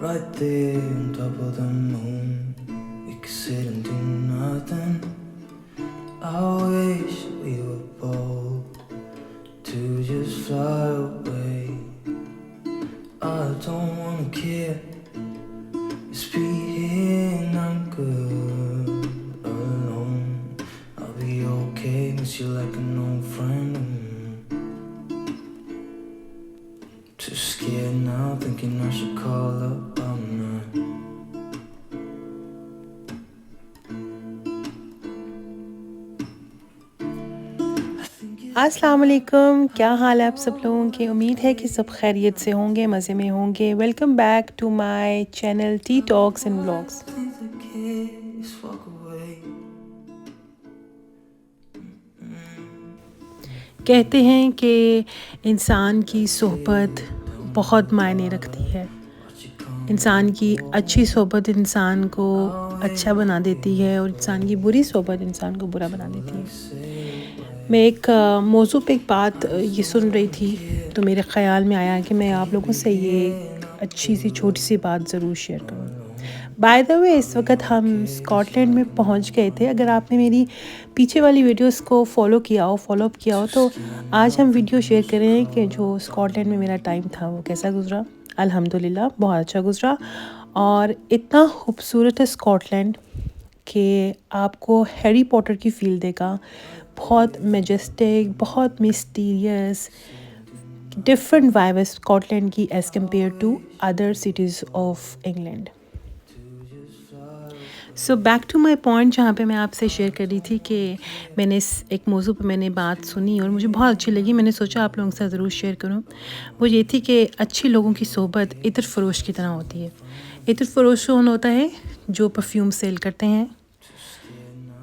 right there on top of the moon. We could sit and do nothing. I wish we were bold to just fly away. I don't wanna care. Just be here and I'm good alone. I'll be okay, miss you like an old friend. Too scared now, thinking I should call up all night. अस्सलाम वालेकुम, क्या हाल है आप सब लोगों के। उम्मीद है कि सब खैरियत से होंगे, मज़े में होंगे। Welcome back to my channel T talks and vlogs. कहते हैं कि इंसान की सोहबत बहुत मायने रखती है। इंसान की अच्छी सोहबत इंसान को अच्छा बना देती है और इंसान की बुरी सोहबत इंसान को बुरा बना देती है। मैं एक मौजू पे एक बात ये सुन रही थी तो मेरे ख़्याल में आया कि मैं आप लोगों से ये अच्छी सी छोटी सी बात ज़रूर शेयर करूँ। बाय द वे इस वक्त हम स्कॉटलैंड में पहुंच गए थे। अगर आपने मेरी पीछे वाली वीडियोस को फॉलोअप किया हो तो आज हम वीडियो शेयर कर रहे हैं कि जो स्कॉटलैंड में मेरा टाइम था वो कैसा गुज़रा। अल्हम्दुलिल्लाह बहुत अच्छा गुज़रा और इतना खूबसूरत है स्कॉटलैंड कि आपको हैरी पॉटर की फ़ील देगा। बहुत मैजेस्टिक, बहुत मिस्टीरियस, डिफरेंट वाइब है स्कॉटलैंड की as compare to other cities of England. So back to my point, जहाँ पे मैं आपसे शेयर कर रही थी कि मैंने एक मौजू पर मैंने बात सुनी और मुझे बहुत अच्छी लगी। मैंने सोचा आप लोगों के साथ ज़रूर शेयर करूँ। वो ये थी कि अच्छी लोगों की सोहबत इत्र फ़रोश की तरह होती है। इत्र फ़रोश कौन होता है? जो परफ्यूम सेल करते हैं।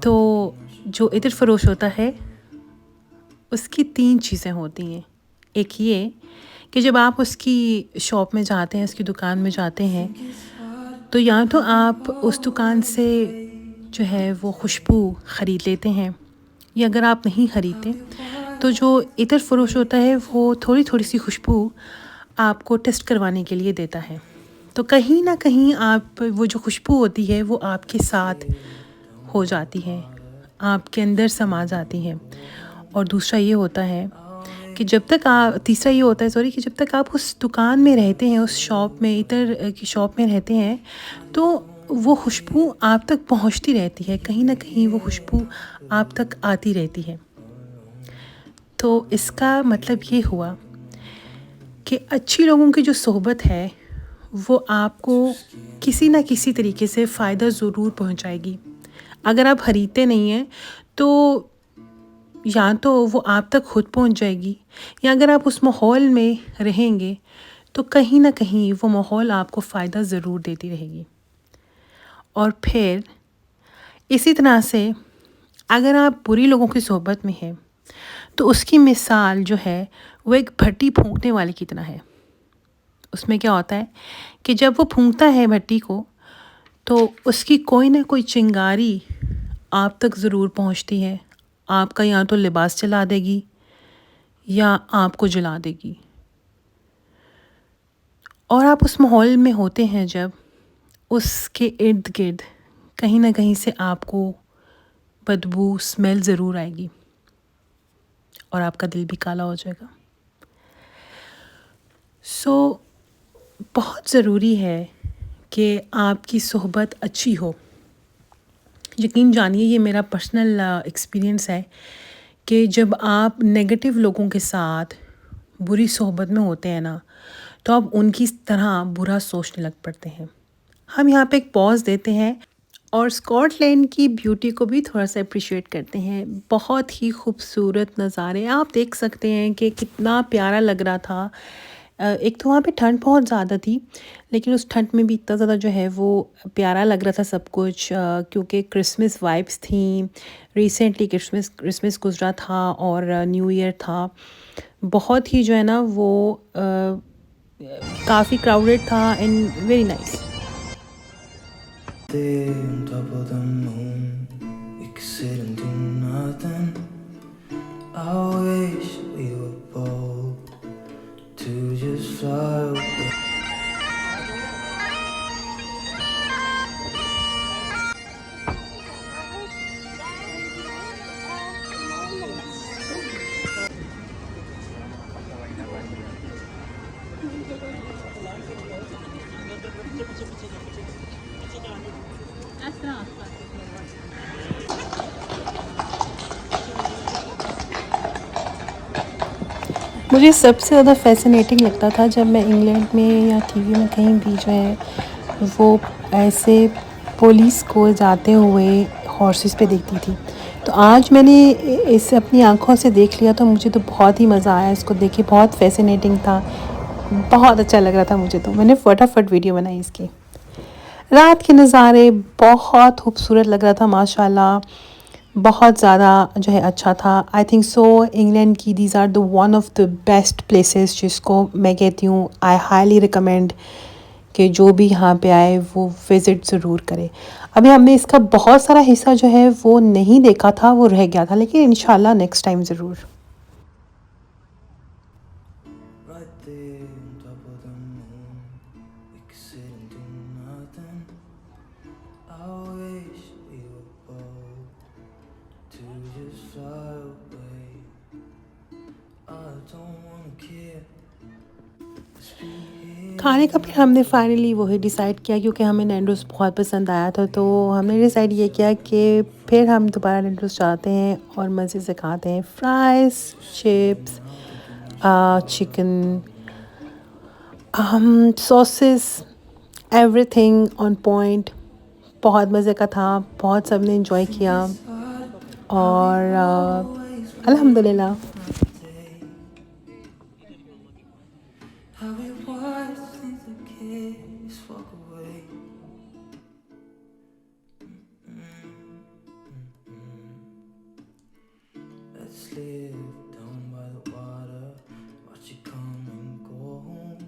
तो जो इत्र फ़रोश होता है उसकी 3 चीज़ें होती हैं। एक ये कि जब आप उसकी शॉप में जाते हैं, उसकी दुकान में जाते हैं, तो या तो आप उस दुकान से जो है वो खुशबू ख़रीद लेते हैं, या अगर आप नहीं ख़रीदते तो जो इतर फ़रोश होता है वो थोड़ी थोड़ी सी खुशबू आपको टेस्ट करवाने के लिए देता है। तो कहीं ना कहीं आप वो जो खुशबू होती है वो आपके साथ हो जाती है, आपके अंदर समा जाती है। और दूसरा ये होता है कि जब तक आप तीसरा ये होता है सॉरी कि जब तक आप उस दुकान में रहते हैं, उस शॉप में, इतर की शॉप में रहते हैं, तो वो खुशबू आप तक पहुंचती रहती है। कहीं ना कहीं वो खुशबू आप तक आती रहती है। तो इसका मतलब ये हुआ कि अच्छी लोगों की जो सोहबत है वो आपको किसी ना किसी तरीके से फ़ायदा ज़रूर पहुंचाएगी। अगर आप ख़रीदते नहीं हैं तो या तो वो आप तक खुद पहुंच जाएगी, या अगर आप उस माहौल में रहेंगे तो कहीं ना कहीं वो माहौल आपको फ़ायदा ज़रूर देती रहेगी। और फिर इसी तरह से अगर आप बुरी लोगों की सोहबत में हैं तो उसकी मिसाल जो है वो एक भट्टी फूंकने वाले की तरह है। उसमें क्या होता है कि जब वो फूंकता है भट्टी को तो उसकी कोई ना कोई चिंगारी आप तक ज़रूर पहुंचती है। आपका या तो लिबास जला देगी या आपको जला देगी। और आप उस माहौल में होते हैं जब उसके इर्द गिर्द कहीं ना कहीं से आपको बदबू, स्मेल ज़रूर आएगी और आपका दिल भी काला हो जाएगा। सो बहुत ज़रूरी है कि आपकी सोहबत अच्छी हो। यकीन जानिए ये मेरा पर्सनल एक्सपीरियंस है कि जब आप नेगेटिव लोगों के साथ बुरी सोहबत में होते हैं ना, तो आप उनकी तरह बुरा सोचने लग पड़ते हैं। हम यहाँ पे एक पॉज देते हैं और स्कॉटलैंड की ब्यूटी को भी थोड़ा सा अप्रिशिएट करते हैं। बहुत ही खूबसूरत नज़ारे आप देख सकते हैं कि कितना प्यारा लग रहा था। एक तो वहाँ पे ठंड बहुत ज़्यादा थी, लेकिन उस ठंड में भी इतना ज़्यादा जो है वो प्यारा लग रहा था सब कुछ, क्योंकि क्रिसमस वाइब्स थी। रिसेंटली क्रिसमस गुजरा था और न्यू ईयर था। बहुत ही जो है ना वो काफ़ी क्राउडेड था and very nice. There on top of the moon, we could sit and do nothing. I wish we were bold to just fly away. मुझे सबसे ज़्यादा फ़ैसिनेटिंग लगता था जब मैं इंग्लैंड में या टीवी में कहीं भी जो है वो ऐसे पुलिस को जाते हुए हॉर्सेस पे देखती थी। तो आज मैंने इसे अपनी आँखों से देख लिया तो मुझे तो बहुत ही मज़ा आया इसको देख के, बहुत फ़ैसिनेटिंग था, बहुत अच्छा लग रहा था मुझे तो। मैंने फटाफट वीडियो बनाई इसकी। रात के नज़ारे बहुत खूबसूरत लग रहा था माशाल्लाह, बहुत ज़्यादा जो है अच्छा था। आई थिंक सो इंग्लैंड की these are the one of the best places जिसको मैं कहती हूँ आई हाईली रिकमेंड कि जो भी यहाँ पे आए वो विज़िट ज़रूर करे। अभी हमने इसका बहुत सारा हिस्सा जो है वो नहीं देखा था, वो रह गया था, लेकिन इंशाल्लाह नेक्स्ट टाइम ज़रूर। right there on top of the moon. We could sit and do nothing. I wish we were bold to just fly away. I don't wanna care. Just be here. खाने का फिर हमने finally वही decide किया, क्योंकि हमें Nando's बहुत पसंद आया था, तो हमने डिसाइड ये किया कि फिर हम दोबारा नैंडोस जाते हैं और मज़े से खाते हैं fries, chips, chicken, sauces, everything on point. बहुत मज़े का था, बहुत सब ने एंजॉय किया और अल्हम्दुलिल्लाह। How we watch things the kids walk away. Let's live down by the water, watch it come and go home.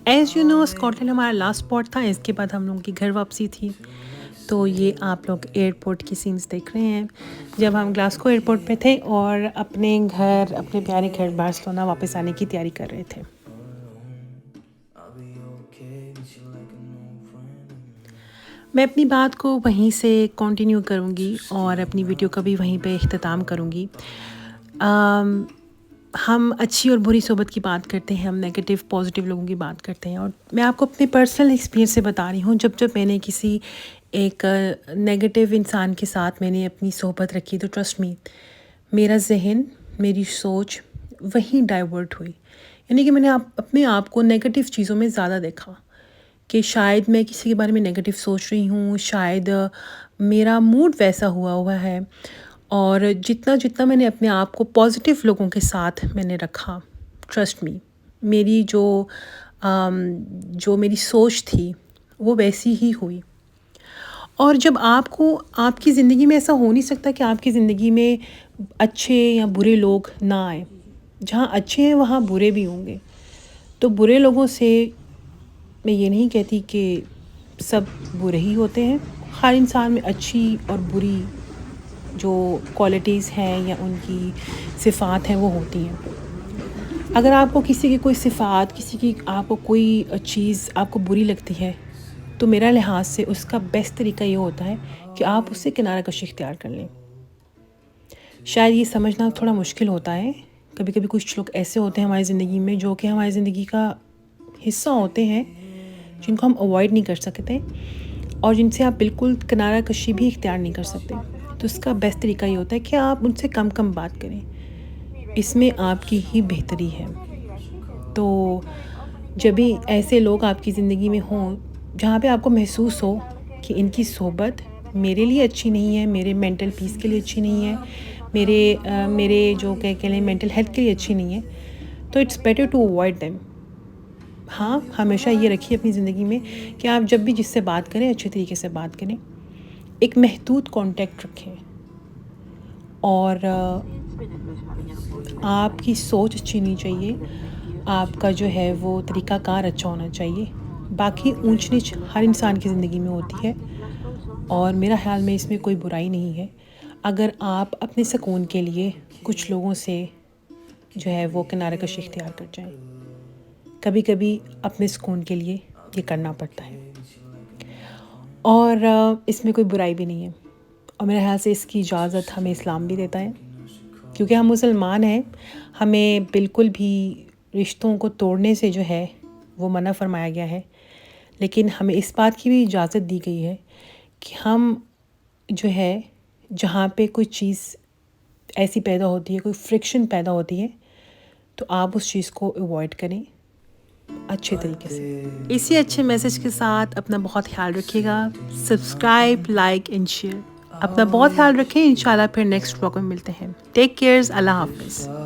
As you know Scotland हमारा लास्ट स्पॉट था, इसके बाद हम लोगों की घर वापसी थी। तो ये आप लोग एयरपोर्ट की सीन्स देख रहे हैं जब हम ग्लासगो एयरपोर्ट पे थे और अपने घर, अपने प्यारे घर बार्सिलोना वापस आने की तैयारी कर रहे थे। I'll be okay with you like an old friend. मैं अपनी बात को वहीं से कंटिन्यू करूँगी और अपनी वीडियो का भी वहीं पे इख्तिताम करूँगी। हम अच्छी और बुरी सोबत की बात करते हैं, हम नेगेटिव पॉजिटिव लोगों की बात करते हैं, और मैं आपको अपने पर्सनल एक्सपीरियंस से बता रही हूँ। जब मैंने किसी एक नेगेटिव इंसान के साथ मैंने अपनी सोहबत रखी, तो ट्रस्ट मी, मेरा जहन, मेरी सोच वहीं डाइवर्ट हुई। यानी कि मैंने अपने आप को नेगेटिव चीज़ों में ज़्यादा देखा कि शायद मैं किसी के बारे में नेगेटिव सोच रही हूँ, शायद मेरा मूड वैसा हुआ है। और जितना मैंने अपने आप को पॉजिटिव लोगों के साथ मैंने रखा, ट्रस्ट मी, मेरी जो मेरी सोच थी वो वैसी ही हुई। और जब आपको, आपकी ज़िंदगी में ऐसा हो नहीं सकता कि आपकी ज़िंदगी में अच्छे या बुरे लोग ना आए। जहाँ अच्छे हैं वहाँ बुरे भी होंगे। तो बुरे लोगों से मैं ये नहीं कहती कि सब बुरे ही होते हैं, हर इंसान में अच्छी और बुरी जो क्वालिटीज़ हैं या उनकी सिफ़ात हैं वो होती हैं। अगर आपको किसी की कोई सिफ़ात, किसी की आपको कोई चीज़ आपको बुरी लगती है, तो मेरा लिहाज से उसका बेस्ट तरीका ये होता है कि आप उससे किनारा कशी इख्तियार कर लें। शायद ये समझना थोड़ा मुश्किल होता है, कभी कभी कुछ लोग ऐसे होते हैं हमारी ज़िंदगी में जो कि हमारी ज़िंदगी का हिस्सा होते हैं, जिनको हम अवॉइड नहीं कर सकते और जिनसे आप बिल्कुल किनारा कशी भी इख्तियार नहीं कर सकते। तो उसका बेस्ट तरीका ये होता है कि आप उनसे कम बात करें, इसमें आपकी ही बेहतरी है। तो जब भी ऐसे लोग आपकी ज़िंदगी में हों जहाँ पे आपको महसूस हो कि इनकी सोहबत मेरे लिए अच्छी नहीं है, मेरे मेंटल पीस के लिए अच्छी नहीं है, मेरे जो कह लें मेंटल हेल्थ के लिए अच्छी नहीं है, तो it's better to avoid them. हाँ, हमेशा ये रखिए अपनी ज़िंदगी में कि आप जब भी जिससे बात करें अच्छे तरीके से बात करें, एक महदूद कांटेक्ट रखें और आपकी सोच अच्छी होनी चाहिए, आपका जो है वो तरीक़ाकार अच्छा होना चाहिए। बाकी ऊंच नीच हर इंसान की ज़िंदगी में होती है और मेरा ख़्याल में इसमें कोई बुराई नहीं है अगर आप अपने सुकून के लिए कुछ लोगों से जो है वो किनारा कशी इख्तियार कर जाएं। कभी कभी अपने सुकून के लिए ये करना पड़ता है और इसमें कोई बुराई भी नहीं है, और मेरे ख्याल से इसकी इजाज़त हमें इस्लाम भी देता है, क्योंकि हम मुसलमान हैं। हमें बिल्कुल भी रिश्तों को तोड़ने से जो है वो मना फरमाया गया है, लेकिन हमें इस बात की भी इजाज़त दी गई है कि हम जो है जहाँ पे कोई चीज़ ऐसी पैदा होती है, कोई फ्रिक्शन पैदा होती है, तो आप उस चीज़ को अवॉइड करें अच्छे तरीके से। इसी अच्छे मैसेज के साथ अपना बहुत ख्याल रखिएगा। Subscribe, like and share. अपना बहुत ख्याल रखें। इंशाल्लाह फिर नेक्स्ट व्लॉग में मिलते हैं। Take cares. अल्लाह हाफिज़।